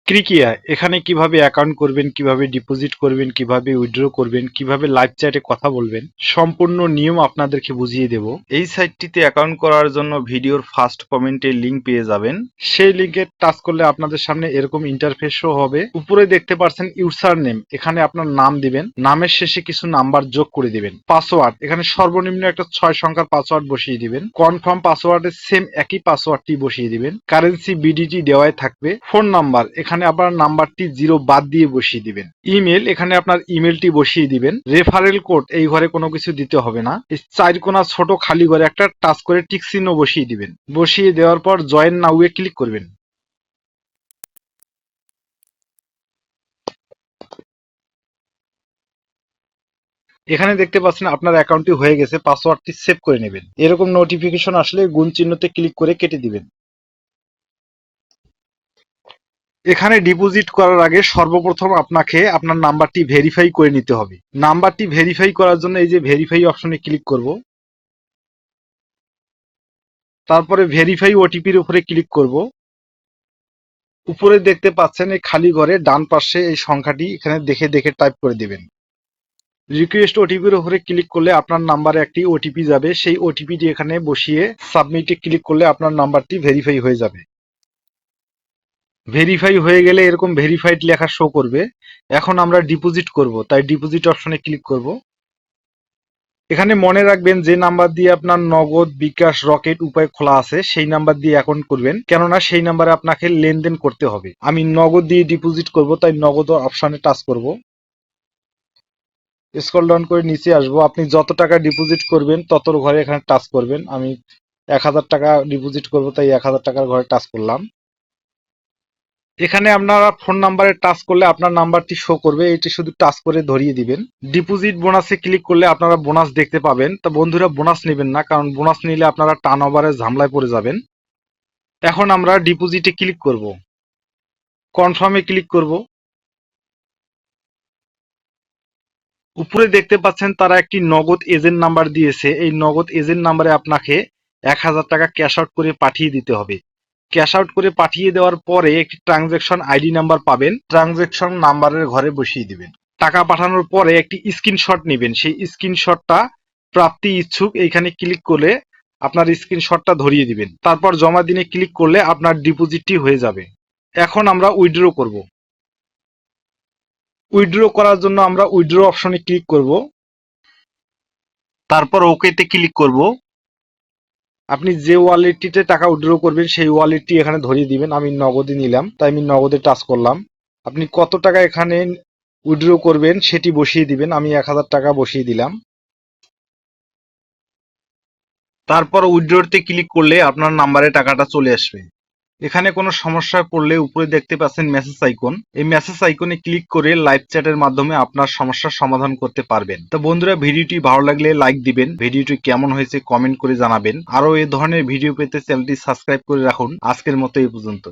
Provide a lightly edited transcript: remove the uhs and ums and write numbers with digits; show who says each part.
Speaker 1: ক্রিকিয়া এখানে কিভাবে অ্যাকাউন্ট করবেন, কিভাবে ডিপোজিট করবেন, কিভাবে উইথড্র করবেন, কিভাবে লাইভ চ্যাটে কথা বলবেন, সম্পূর্ণ নিয়ম আপনাদেরকে বুঝিয়ে দেব। এই সাইটটিতে অ্যাকাউন্ট করার জন্য ভিডিওর ফার্স্ট কমেন্টে লিংক পেয়ে যাবেন। সেই লিংকে টাচ করলে আপনাদের সামনে এরকম ইন্টারফেস শো হবে। উপরে দেখতে পাচ্ছেন ইউজার নেম, এখানে আপনার নাম দিবেন, নামের শেষে কিছু নাম্বার যোগ করে দিবেন। পাসওয়ার্ড এখানে সর্বনিম্ন একটা 6 সংখ্যার পাসওয়ার্ড বসিয়ে দিবেন। কনফার্ম পাসওয়ার্ডের সেম একই পাসওয়ার্ডটি বসিয়ে দিবেন। কারেন্সি বিডিটি দেওয়াই থাকবে। ফোন নাম্বার এখানে আপনার নাম্বারটি 0 বাদ দিয়ে বসিয়ে দিবেন। ইমেল এখানে আপনার ইমেলটি বসিয়ে দিবেন। রেফারেল কোড এই ঘরে কোনো কিছু দিতে হবে না। এই 4 কোণা ছোট খালি ঘরে একটা টাচ করে টিক চিহ্ন বসিয়ে দিবেন। বসিয়ে দেওয়ার পর জয়েন নাও এ ক্লিক করবেন। এখানে দেখতে পাচ্ছেন আপনার অ্যাকাউন্টটি হয়ে গেছে। পাসওয়ার্ডটি সেভ করে নেবেন। এরকম নোটিফিকেশন আসলে গুণ চিহ্নতে ক্লিক করে কেটে দিবেন। এখানে ডিপোজিট করার আগে সর্বপ্রথম আপনাকে আপনার নাম্বারটি ভেরিফাই করে নিতে হবে। নাম্বারটি ভেরিফাই করার জন্য এই যে ভেরিফাই অপশনে ক্লিক করব। তারপরে ভেরিফাই ওটিপির উপরে ক্লিক করব। উপরে দেখতে পাচ্ছেন এই খালি ঘরে ডান পাশে এই সংখ্যাটি এখানে দেখে দেখে টাইপ করে দিবেন। রিকোয়েস্ট ওটিপির উপরে ক্লিক করলে আপনার নাম্বারে একটি ওটিপি যাবে। সেই ওটিপিটি এখানে বসিয়ে সাবমিটে ক্লিক করলে আপনার নাম্বারটি ভেরিফাই হয়ে যাবে। ভেরিফাই হয়ে গেলে এরকম ভেরিফাইড লেখা শো করবে। এখন আমরা ডিপোজিট করব, তাই ডিপোজিট অপশনে ক্লিক করব। এখানে মনে রাখবেন যে নাম্বার দিয়ে আপনার নগদ, বিকাশ, রকেট উপায় খোলা আছে সেই নাম্বার দিয়ে অ্যাকাউন্ট করবেন, কেননা সেই নাম্বারে আপনাকে লেনদেন করতে হবে। আমি নগদ দিয়ে ডিপোজিট করব, তাই নগদ অপশনে টাচ করব। স্ক্রল ডাউন করে নিচে আসবো। আপনি যত টাকা ডিপোজিট করবেন ততর ঘরে এখানে টাচ করবেন। আমি 1000 টাকা ডিপোজিট করব, তাই 1000 টাকার ঘরে টাচ করলাম। এখানে আপনারা ফোন নাম্বারে টাচ করলে আপনার নাম্বারটি শো করবে, এটি শুধু টাচ করে ধরিয়ে দিবেন। ডিপোজিট বোনাসে ক্লিক করলে আপনারা বোনাস দেখতে পাবেন। তা বন্ধুরা বোনাস নেবেন না, কারণ বোনাস নিলে আপনারা টার্ন ওভারের ঝামেলায় পড়ে যাবেন। এখন আমরা ডিপোজিটে ক্লিক করব, কনফার্মে ক্লিক করব। উপরে দেখতে পাচ্ছেন তারা একটি নগদ এজেন্ট নাম্বার দিয়েছে। এই নগদ এজেন্ট নাম্বারে আপনাকে 1000 টাকা ক্যাশ আউট করে পাঠিয়ে দিতে হবে। ক্যাশ আউট করে পাঠিয়ে দেওয়ার পরে একটি ট্রানজ্যাকশন আইডি নাম্বার পাবেন। ট্রানজ্যাকশন নাম্বারের ঘরে বসিয়ে দিবেন। টাকা পাঠানোর পরে একটি স্ক্রিনশট নেবেন। সেই স্ক্রিনশটটা প্রাপ্তি ইচ্ছুক এইখানে ক্লিক করলে আপনার স্ক্রিনশটটা ধরিয়ে দিবেন। তারপর জমা দিনে ক্লিক করলে আপনার ডিপোজিটটি হয়ে যাবে। এখন আমরা উইথড্র করব। উইথড্র করার জন্য আমরা উইথড্র অপশনে ক্লিক করব। তারপর ওকেতে ক্লিক করব। আপনি যে ওয়ালেটটিতে টাকা উইথড্র করবেন সেই ওয়ালেটটি এখানে ধরিয়ে দিবেন। আমি নগদে নিলাম, তাই আমি নগদে টাচ করলাম। আপনি কত টাকা এখানে উইথড্র করবেন সেটি বসিয়ে দিবেন। আমি 1000 টাকা বসিয়ে দিলাম। তারপর উইথড্রতে ক্লিক করলে আপনার নাম্বারে টাকাটা চলে আসবে। এখানে কোনো সমস্যায় পড়লে উপরে দেখতে পাচ্ছেন মেসেজ আইকন। এই মেসেজ আইকনে ক্লিক করে লাইভ চ্যাটের মাধ্যমে আপনার সমস্যার সমাধান করতে পারবেন। তো বন্ধুরা, ভিডিওটি ভালো লাগলে লাইক দিবেন, ভিডিওটি কেমন হয়েছে কমেন্ট করে জানাবেন। আরো এই ধরনের ভিডিও পেতে চ্যানেলটি সাবস্ক্রাইব করে রাখুন। আজকের মতো এই পর্যন্ত।